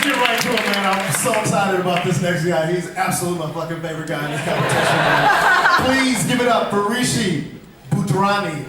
get right to it, man. I'm so excited about this next guy. He's absolutely my fucking favorite guy in this competition, man. Please give it up for Rishi Budhrani.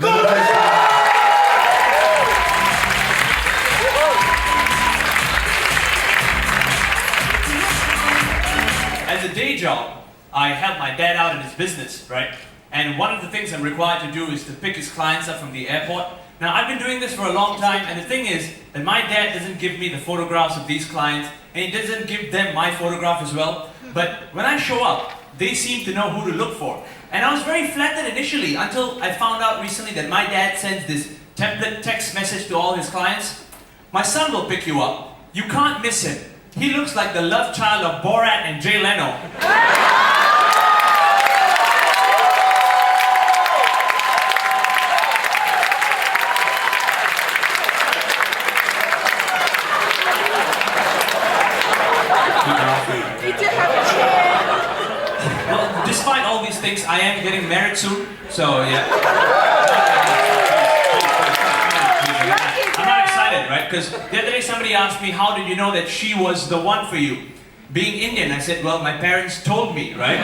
As a day job, I help my dad out in his business, right? And one of the things I'm required to do is to pick his clients up from the airport. Now, I've been doing this for a long time, and the thing is that my dad doesn't give me the photographs of these clients, and he doesn't give them my photograph as well. But when I show up, they seem to know who to look for. And I was very flattered initially until I found out recently that my dad sends this template text message to all his clients. My son will pick you up. You can't miss him. He looks like the love child of Borat and Jay Leno. Well, despite all these things, I am getting married soon, so yeah. I'm not excited, right? Because the other day somebody asked me, how did you know that she was the one for you? Being Indian, I said, well, my parents told me, right?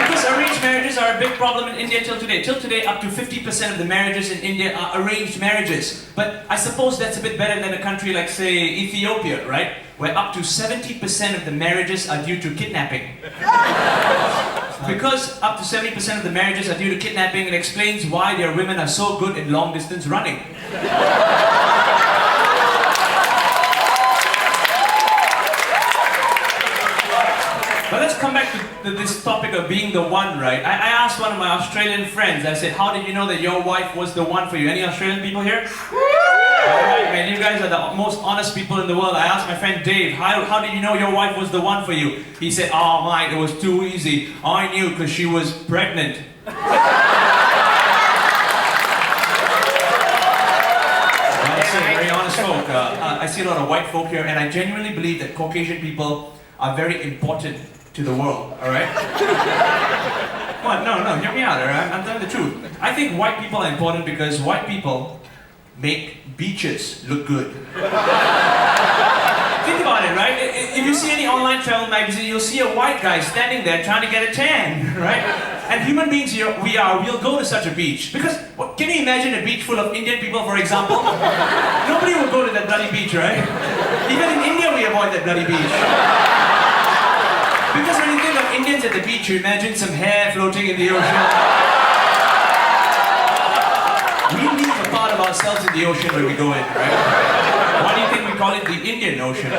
Because arranged marriages are a big problem in India till today. Till today, up to 50% of the marriages in India are arranged marriages. But I suppose that's a bit better than a country like, say, Ethiopia, right? Where up to 70% of the marriages are due to kidnapping. Because up to 70% of the marriages are due to kidnapping, it explains why their women are so good in long-distance running. But let's come back to this topic of being the one, right? I asked one of my Australian friends, I said, how did you know that your wife was the one for you? Any Australian people here? Alright, man, you guys are the most honest people in the world. I asked my friend Dave, how did you know your wife was the one for you? He said, oh mate, it was too easy. I knew because she was pregnant. Very honest folk. I see a lot of white folk here, and I genuinely believe that Caucasian people are very important to the world, alright? What? No, hear me out, alright? I'm telling the truth. I think white people are important because white people make beaches look good. Think about it, right? If you see any online travel magazine, you'll see a white guy standing there trying to get a tan, right? And human beings here, we'll go to such a beach. Because, can you imagine a beach full of Indian people, for example? Nobody will go to that bloody beach, right? Even in India, we avoid that bloody beach. Because when you think of Indians at the beach, you imagine some hair floating in the ocean. We leave a part of ourselves in the ocean when we go in, right? Why do you think we call it the Indian Ocean?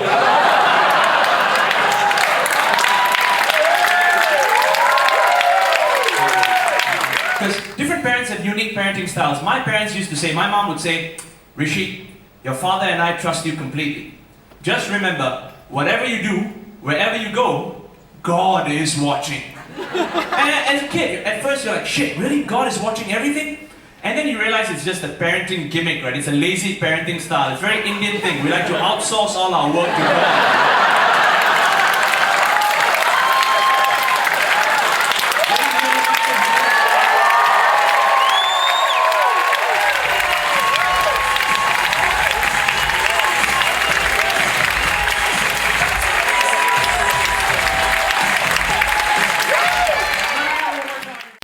Because different parents have unique parenting styles. My parents used to say, my mom would say, Rishi, your father and I trust you completely. Just remember, whatever you do, wherever you go, God is watching. And as a kid, at first you're like, shit, really? God is watching everything? And then you realize it's just a parenting gimmick, right? It's a lazy parenting style. It's a very Indian thing. We like to outsource all our work to God.